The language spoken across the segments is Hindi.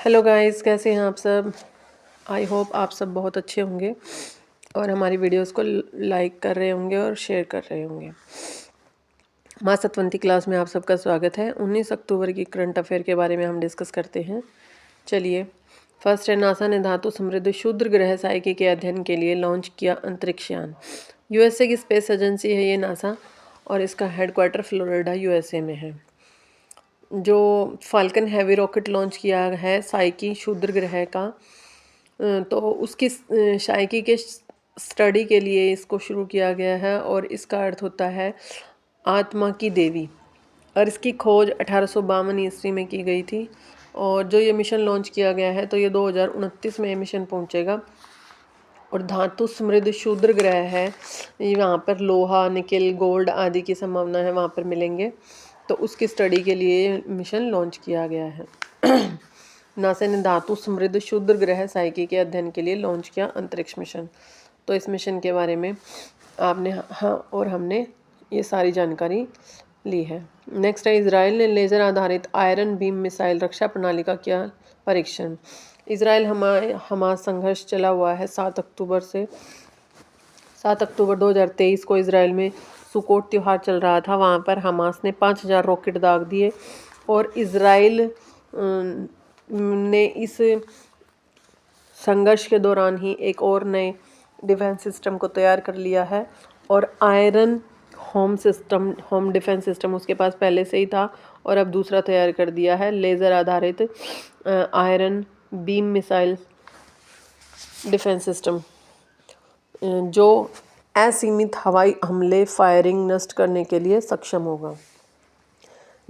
हेलो गाइस, कैसे हैं आप सब। आई होप आप सब बहुत अच्छे होंगे और हमारी वीडियोस को लाइक कर रहे होंगे और शेयर कर रहे होंगे। माँ सतवंती क्लास में आप सबका स्वागत है। 19 अक्टूबर की करंट अफेयर के बारे में हम डिस्कस करते हैं। चलिए, फर्स्ट है, नासा ने धातु समृद्ध क्षुद्र ग्रह साइकी के अध्ययन के लिए लॉन्च किया अंतरिक्ष यान। यूएसए की स्पेस एजेंसी है ये नासा और इसका हेडक्वार्टर फ्लोरिडा यूएसए में है। जो फाल्कन हैवी रॉकेट लॉन्च किया है साइकी क्षुद्र ग्रह का, तो उसकी साइकी के स्टडी के लिए इसको शुरू किया गया है और इसका अर्थ होता है आत्मा की देवी। और इसकी खोज 1852 ईस्वी में की गई थी और जो ये मिशन लॉन्च किया गया है तो ये 2029 में मिशन पहुंचेगा। और धातु समृद्ध क्षुद्र ग्रह है, ये वहाँ पर लोहा, निकेल, गोल्ड आदि की संभावना है वहाँ पर मिलेंगे, तो उसकी स्टडी के लिए मिशन लॉन्च किया गया है। नासा ने धातु समृद्ध क्षुद्र ग्रह साइकी के अध्ययन के लिए लॉन्च किया अंतरिक्ष मिशन। तो इस मिशन के बारे में आपने हाँ और हमने ये सारी जानकारी ली है। नेक्स्ट है, इजराइल ने लेज़र आधारित आयरन बीम मिसाइल रक्षा प्रणाली का किया परीक्षण। इजराइल हमास संघर्ष चला हुआ है 7 अक्टूबर से। 7 अक्टूबर 2023 को इजराइल में सुकोट त्यौहार चल रहा था। वहाँ पर हमास ने 5000 रॉकेट दाग दिए और इजराइल ने इस संघर्ष के दौरान ही एक और नए डिफेंस सिस्टम को तैयार कर लिया है। और आयरन होम डिफेंस सिस्टम उसके पास पहले से ही था और अब दूसरा तैयार कर दिया है, लेज़र आधारित iron beam missile defence system, जो असीमित हवाई हमले फायरिंग नष्ट करने के लिए सक्षम होगा।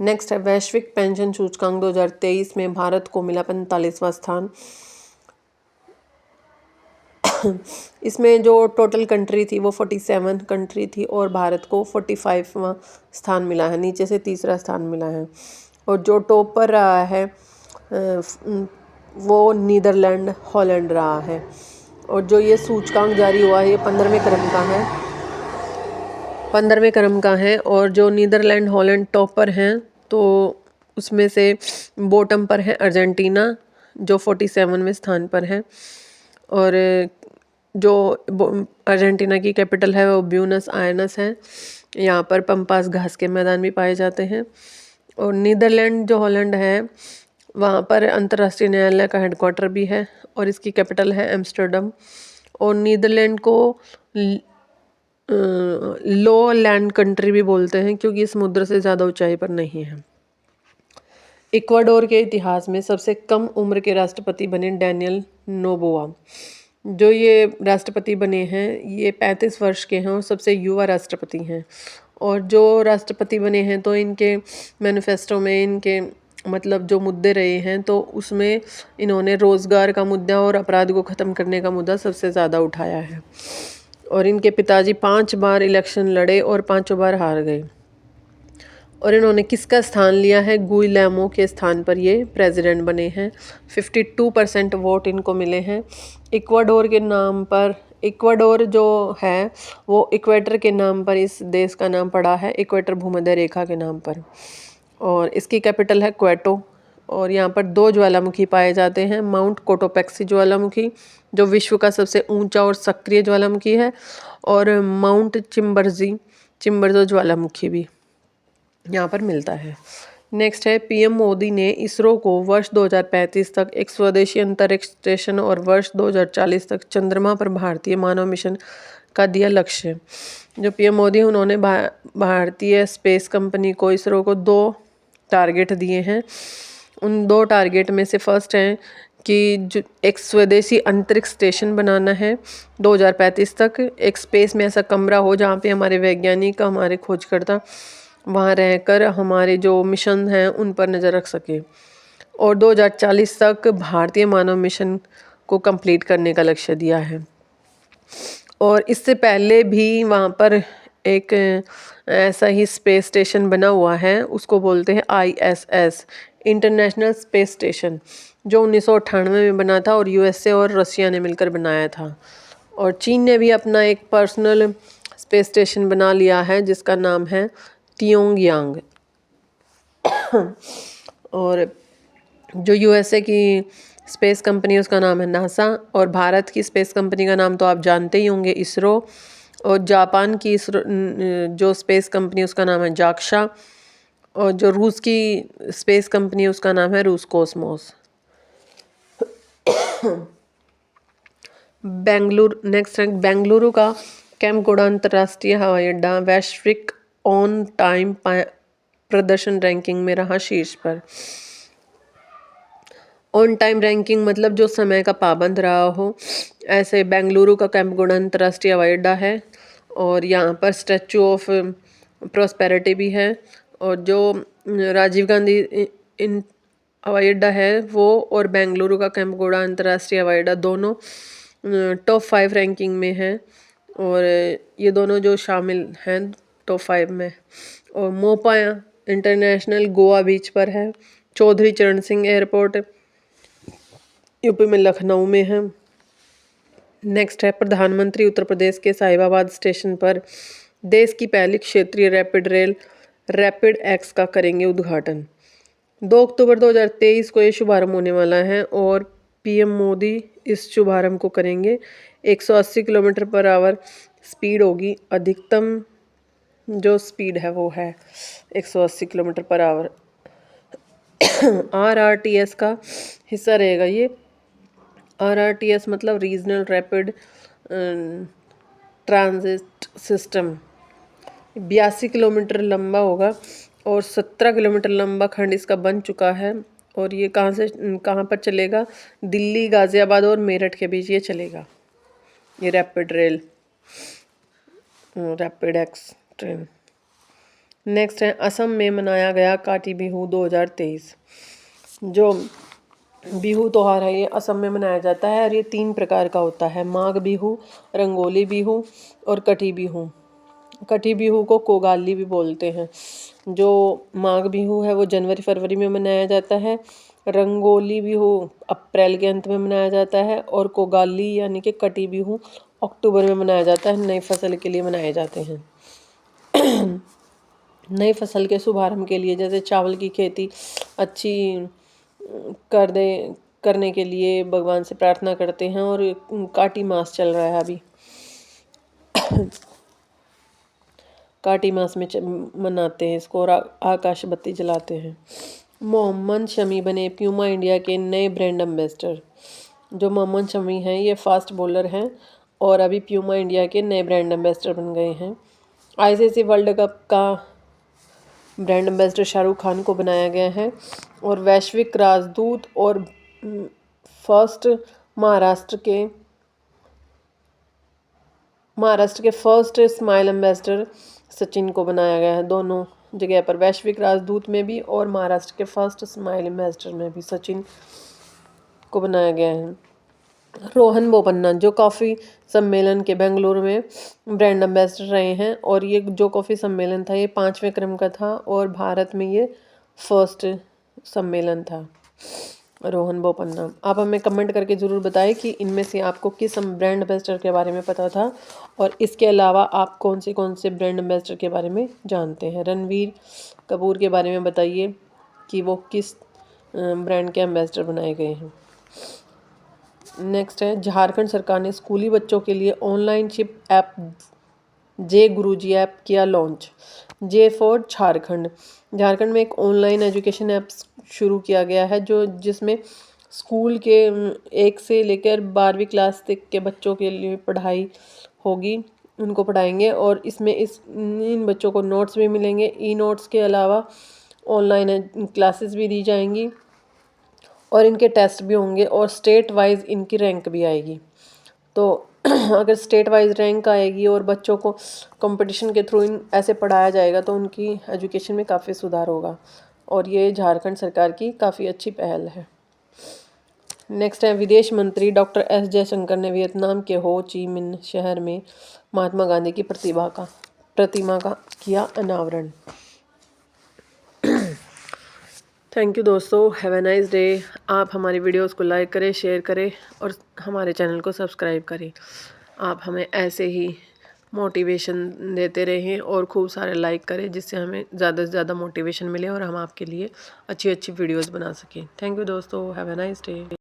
नेक्स्ट है, वैश्विक पेंशन सूचकांक 2023 में भारत को मिला 45वां स्थान। इसमें जो टोटल कंट्री थी वो 47 कंट्री थी और भारत को 45वां स्थान मिला है, नीचे से तीसरा स्थान मिला है। और जो टॉप पर रहा है वो नीदरलैंड हॉलैंड रहा है। और जो ये सूचकांक जारी हुआ है ये 15वें क्रम का है, 15वें क्रम का है। और जो नीदरलैंड हॉलैंड टॉप पर हैं तो उसमें से बॉटम पर है अर्जेंटीना जो 47वें स्थान पर है। और जो अर्जेंटीना की कैपिटल है वो ब्यूनस आयर्स है। यहाँ पर पंपास घास के मैदान भी पाए जाते हैं। और नीदरलैंड जो हॉलैंड है वहाँ पर अंतर्राष्ट्रीय न्यायालय का हेडक्वार्टर भी है और इसकी कैपिटल है एम्स्टर्डम। और नीदरलैंड को लो लैंड कंट्री भी बोलते हैं क्योंकि समुद्र से ज़्यादा ऊंचाई पर नहीं है। इक्वाडोर के इतिहास में सबसे कम उम्र के राष्ट्रपति बने डैनियल नोबोआ। जो ये राष्ट्रपति बने हैं ये 35 वर्ष के हैं और सबसे युवा राष्ट्रपति हैं। और जो राष्ट्रपति बने हैं तो इनके मैनिफेस्टो में इनके मतलब जो मुद्दे रहे हैं तो उसमें इन्होंने रोज़गार का मुद्दा और अपराध को ख़त्म करने का मुद्दा सबसे ज़्यादा उठाया है। और इनके पिताजी 5 बार इलेक्शन लड़े और 5 बार हार गए। और इन्होंने किसका स्थान लिया है, गुइलेमो के स्थान पर ये प्रेसिडेंट बने हैं। 52% वोट इनको मिले हैं। इक्वाडोर के नाम पर, इक्वाडोर जो है वो इक्वेटर के नाम पर इस देश का नाम पड़ा है, इक्वेटर भूमध्य रेखा के नाम पर। और इसकी कैपिटल है क्वेटो। और यहाँ पर 2 ज्वालामुखी पाए जाते हैं, माउंट कोटोपेक्सी ज्वालामुखी जो विश्व का सबसे ऊंचा और सक्रिय ज्वालामुखी है, और माउंट चिम्बरजो ज्वालामुखी भी यहाँ पर मिलता है। नेक्स्ट है, पीएम मोदी ने इसरो को वर्ष 2035 तक एक स्वदेशी अंतरिक्ष स्टेशन और वर्ष 2040 तक चंद्रमा पर भारतीय मानव मिशन का दिया लक्ष्य। जो पीएम मोदी उन्होंने भारतीय स्पेस कंपनी को, इसरो को 2 टारगेट दिए हैं। उन 2 टारगेट में से फर्स्ट है कि जो एक स्वदेशी अंतरिक्ष स्टेशन बनाना है 2035 तक, एक स्पेस में ऐसा कमरा हो जहाँ पे हमारे वैज्ञानिक, हमारे खोजकर्ता वहाँ रहकर हमारे जो मिशन हैं उन पर नज़र रख सके। और 2040 तक भारतीय मानव मिशन को कंप्लीट करने का लक्ष्य दिया है। और इससे पहले भी वहाँ पर एक ऐसा ही स्पेस स्टेशन बना हुआ है, उसको बोलते हैं ISS, इंटरनेशनल स्पेस स्टेशन, जो 1998 में बना था और यूएसए और रशिया ने मिलकर बनाया था। और चीन ने भी अपना एक पर्सनल स्पेस स्टेशन बना लिया है जिसका नाम है तियोंगयांग। और जो यूएसए की स्पेस कंपनी है उसका नाम है नासा, और भारत की स्पेस कंपनी का नाम तो आप जानते ही होंगे, इसरो। और जापान की इसरो जो स्पेस कंपनी उसका नाम है जाक्शा, और जो रूस की स्पेस कंपनी है उसका नाम है रूस कॉस्मोस। नेक्स्ट है बेंगलुरु का कैंपगोड़ा अंतर्राष्ट्रीय हवाई अड्डा वैश्विक ऑन टाइम प्रदर्शन रैंकिंग में रहा शीर्ष पर। ऑन टाइम रैंकिंग मतलब जो समय का पाबंद रहा हो। ऐसे बेंगलुरु का कैंपगोड़ा अंतर्राष्ट्रीय हवाई अड्डा है, और यहाँ पर स्टैचू ऑफ प्रॉस्पेरिटी भी है। और जो राजीव गांधी इन हवाई अड्डा है वो, और बेंगलुरु का कैंपगोड़ा अंतर्राष्ट्रीय हवाई अड्डा दोनों टॉप 5 रैंकिंग में हैं, और ये दोनों जो शामिल हैं टॉप 5 में। और मोपाया इंटरनेशनल गोवा बीच पर है। चौधरी चरण सिंह एयरपोर्ट यूपी में लखनऊ में है। नेक्स्ट है प्रधानमंत्री उत्तर प्रदेश के साहिबाबाद स्टेशन पर देश की पहली क्षेत्रीय रैपिड रेल रैपिड एक्स का करेंगे उद्घाटन। 2 अक्टूबर 2023 को ये शुभारंभ होने वाला है, और पीएम मोदी इस शुभारंभ को करेंगे। 180 किलोमीटर पर आवर स्पीड होगी। अधिकतम जो स्पीड है वो है 180 किलोमीटर पर आवर। RRTS का हिस्सा रहेगा ये। RRTS मतलब regional rapid transit system. 82 kilometre लंबा होगा, और 17 किलोमीटर लंबा खंड इसका बन चुका है। और ये कहाँ पर चलेगा? दिल्ली, गाज़ियाबाद और मेरठ के बीच ये चलेगा, ये rapid rail, rapid x train. Next है असम में मनाया गया काटी बिहू 2023। जो बिहू त्योहार है ये असम में मनाया जाता है, और ये 3 प्रकार का होता है: माघ बिहू, रंगोली बिहू और कटी बिहू। कटी बिहू को कोगाली भी बोलते हैं। जो माघ बिहू है वो जनवरी फरवरी में मनाया जाता है। रंगोली बिहू अप्रैल के अंत में मनाया जाता है, और कोगाली यानी कि कटी बिहू अक्टूबर में मनाया जाता है। नई फसल के लिए मनाए जाते हैं। नई फसल के शुभारंभ के लिए, जैसे चावल की खेती अच्छी करने के लिए भगवान से प्रार्थना करते हैं। और काटी मास चल रहा है अभी, काटी मास में मनाते हैं इसको, और आकाश बत्ती जलाते हैं। मोहम्मद शमी बने प्यूमा इंडिया के नए ब्रांड एम्बेसडर। जो मोहम्मद शमी हैं ये फास्ट बॉलर हैं, और अभी प्यूमा इंडिया के नए ब्रांड एम्बेसडर बन गए हैं। ICC वर्ल्ड कप का ब्रांड एम्बेसडर शाहरुख खान को बनाया गया है। और वैश्विक राजदूत और फर्स्ट महाराष्ट्र के फर्स्ट स्माइल एम्बेसडर सचिन को बनाया गया है। दोनों जगह पर, वैश्विक राजदूत में भी और महाराष्ट्र के फर्स्ट स्माइल एम्बेसडर में भी सचिन को बनाया गया है। रोहन बोपन्ना जो कॉफ़ी सम्मेलन के बेंगलुरु में ब्रांड एम्बेसडर रहे हैं, और ये जो कॉफ़ी सम्मेलन था ये 5वें क्रम का था, और भारत में ये फर्स्ट सम्मेलन था। रोहन बोपन्ना। आप हमें कमेंट करके ज़रूर बताएं कि इनमें से आपको किस ब्रांड एम्बेसडर के बारे में पता था, और इसके अलावा आप कौन से ब्रांड एम्बेसडर के बारे में जानते हैं। रणवीर कपूर के बारे में बताइए कि वो किस ब्रांड के एम्बेसडर बनाए गए हैं। नेक्स्ट है झारखंड सरकार ने स्कूली बच्चों के लिए ऑनलाइन शिप ऐप जे गुरुजी ऐप किया launch. J for Jharkhand. Jharkhand में एक ऑनलाइन एजुकेशन ऐप शुरू किया गया है जिसमें स्कूल के 1 से लेकर 12वीं क्लास तक के बच्चों के लिए पढ़ाई होगी, उनको पढ़ाएंगे। और इसमें इन बच्चों को नोट्स भी मिलेंगे। ई नोट्स के अलावा ऑनलाइन क्लासेस भी दी जाएंगी, और इनके टेस्ट भी होंगे, और स्टेट वाइज इनकी रैंक भी आएगी। तो अगर स्टेट वाइज रैंक आएगी और बच्चों को कंपटीशन के थ्रू ऐसे पढ़ाया जाएगा तो उनकी एजुकेशन में काफ़ी सुधार होगा, और ये झारखंड सरकार की काफ़ी अच्छी पहल है। नेक्स्ट है विदेश मंत्री डॉक्टर S जयशंकर ने वियतनाम के हो ची मिन्ह शहर में महात्मा गांधी की प्रतिमा का किया अनावरण। थैंक यू दोस्तों, हैव ए नाइस डे। आप हमारी वीडियोस को लाइक करें, शेयर करें, और हमारे चैनल को सब्सक्राइब करें। आप हमें ऐसे ही मोटिवेशन देते रहें और खूब सारे लाइक करें, जिससे हमें ज़्यादा से ज़्यादा मोटिवेशन मिले और हम आपके लिए अच्छी अच्छी वीडियोस बना सकें। थैंक यू दोस्तों, हैव अ नाइस डे।